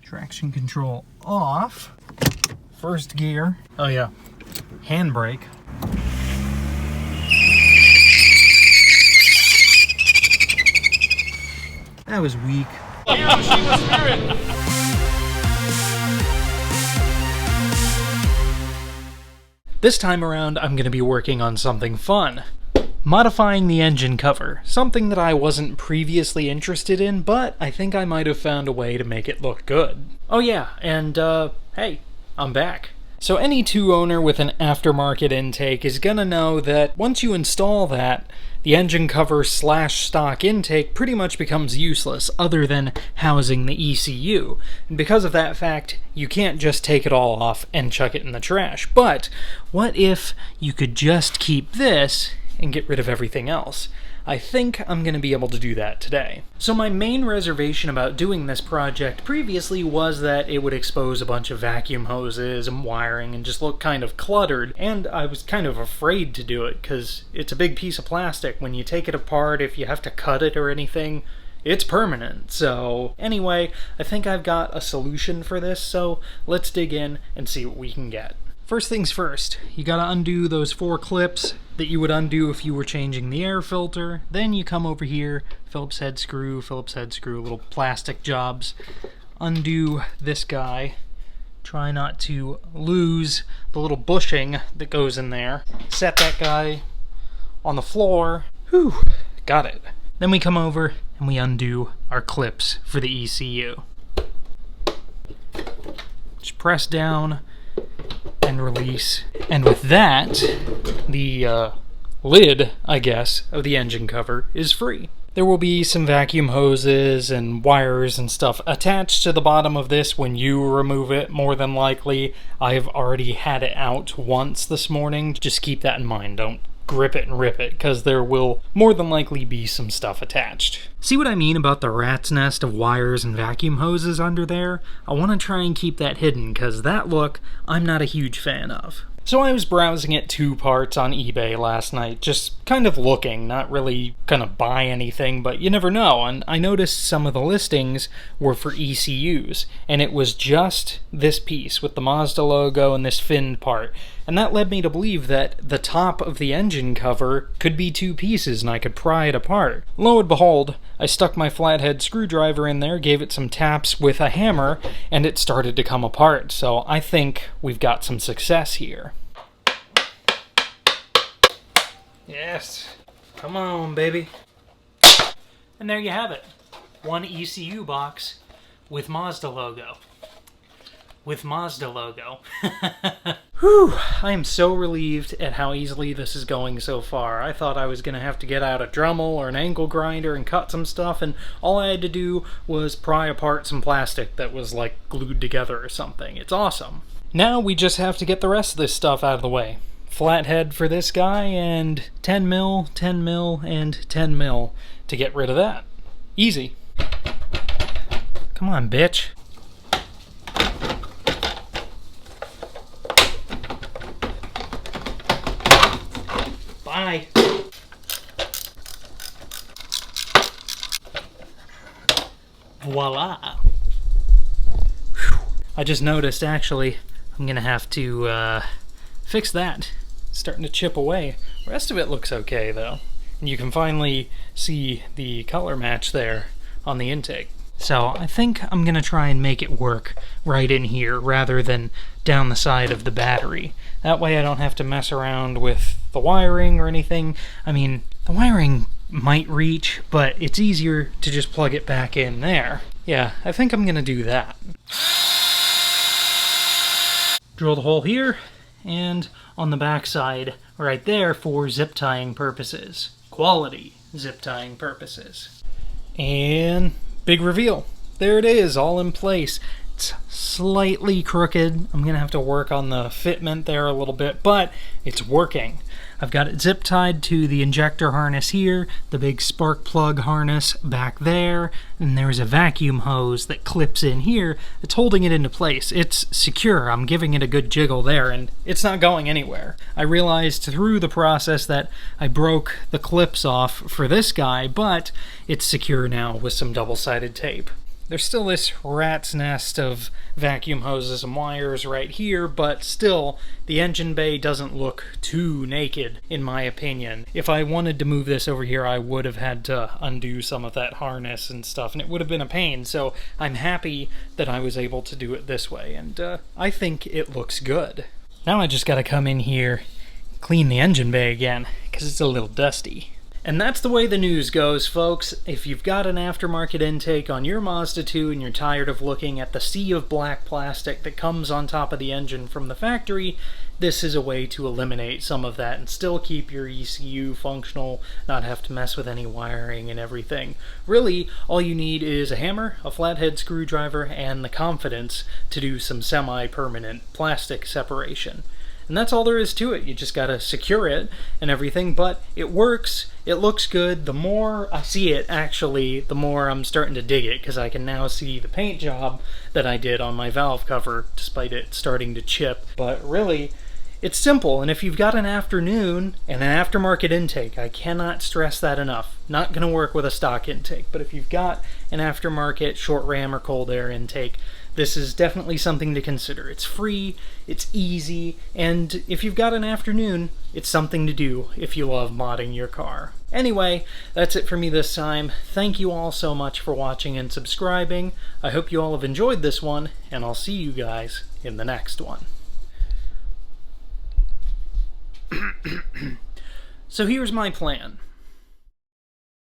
Traction control off. First gear. Oh yeah, handbrake. That was weak. HiroshimaSpirit! This time around, I'm going to be working on something fun. Modifying the engine cover. Something that I wasn't previously interested in, but I think I might have found a way to make it look good. Oh yeah, and hey, I'm back. So any two-owner with an aftermarket intake is gonna know that once you install that, the engine cover / stock intake pretty much becomes useless other than housing the ECU. And because of that fact, you can't just take it all off and chuck it in the trash. But what if you could just keep this and get rid of everything else? I think I'm going to be able to do that today. So my main reservation about doing this project previously was that it would expose a bunch of vacuum hoses and wiring and just look kind of cluttered, and I was kind of afraid to do it because it's a big piece of plastic. When you take it apart, if you have to cut it or anything, it's permanent. So anyway, I think I've got a solution for this, so let's dig in and see what we can get. First things first, you gotta undo those 4 clips that you would undo if you were changing the air filter. Then you come over here, Phillips head screw, little plastic jobs. Undo this guy. Try not to lose the little bushing that goes in there. Set that guy on the floor. Whew, got it. Then we come over and we undo our clips for the ECU. Just press down and release. And with that, the lid, I guess, of the engine cover is free. There will be some vacuum hoses and wires and stuff attached to the bottom of this when you remove it, more than likely. I've already had it out once this morning. Just keep that in mind. Don't grip it and rip it, because there will more than likely be some stuff attached. See what I mean about the rat's nest of wires and vacuum hoses under there? I want to try and keep that hidden, because that look I'm not a huge fan of. So I was browsing at 2 parts on eBay last night, just kind of looking, not really gonna buy anything, but you never know, and I noticed some of the listings were for ECUs, and it was just this piece with the Mazda logo and this finned part, and that led me to believe that the top of the engine cover could be 2 pieces and I could pry it apart. Lo and behold, I stuck my flathead screwdriver in there, gave it some taps with a hammer, and it started to come apart, so I think we've got some success here. Yes. Come on, baby. And there you have it. 1 ECU box with Mazda logo. With Mazda logo. Whew, I am so relieved at how easily this is going so far. I thought I was going to have to get out a Dremel or an angle grinder and cut some stuff, and all I had to do was pry apart some plastic that was like glued together or something. It's awesome. Now we just have to get the rest of this stuff out of the way. Flathead for this guy, and 10 mil, 10 mil, and 10 mil to get rid of that. Easy. Come on, bitch. Bye. Voila. Whew. I just noticed, actually, I'm gonna have to, fix that. It's starting to chip away. The rest of it looks okay, though. And you can finally see the color match there on the intake. So I think I'm gonna try and make it work right in here rather than down the side of the battery. That way I don't have to mess around with the wiring or anything. I mean, the wiring might reach, but it's easier to just plug it back in there. Yeah, I think I'm gonna do that. Drill the hole here, and on the back side right there for zip tying purposes. Quality zip tying purposes. And big reveal. There it is, all in place. It's slightly crooked. I'm gonna have to work on the fitment there a little bit, but it's working. I've got it zip tied to the injector harness here, the big spark plug harness back there, and there's a vacuum hose that clips in here that's holding it into place. It's secure. I'm giving it a good jiggle there, and it's not going anywhere. I realized through the process that I broke the clips off for this guy, but it's secure now with some double-sided tape. There's still this rat's nest of vacuum hoses and wires right here, but still, the engine bay doesn't look too naked, in my opinion. If I wanted to move this over here, I would have had to undo some of that harness and stuff, and it would have been a pain, so I'm happy that I was able to do it this way, and I think it looks good. Now I just gotta come in here, clean the engine bay again, because it's a little dusty. And that's the way the news goes, folks. If you've got an aftermarket intake on your Mazda 2 and you're tired of looking at the sea of black plastic that comes on top of the engine from the factory, this is a way to eliminate some of that and still keep your ECU functional, not have to mess with any wiring and everything. Really, all you need is a hammer, a flathead screwdriver, and the confidence to do some semi-permanent plastic separation. And that's all there is to it. You just gotta secure it and everything, but it works, it looks good. The more I see it, actually, the more I'm starting to dig it, because I can now see the paint job that I did on my valve cover, despite it starting to chip. But really, it's simple, and if you've got an afternoon and an aftermarket intake, I cannot stress that enough. Not gonna work with a stock intake, but if you've got an aftermarket short ram or cold air intake, this is definitely something to consider. It's free, it's easy, and if you've got an afternoon, it's something to do if you love modding your car. Anyway, that's it for me this time. Thank you all so much for watching and subscribing. I hope you all have enjoyed this one, and I'll see you guys in the next one. So here's my plan.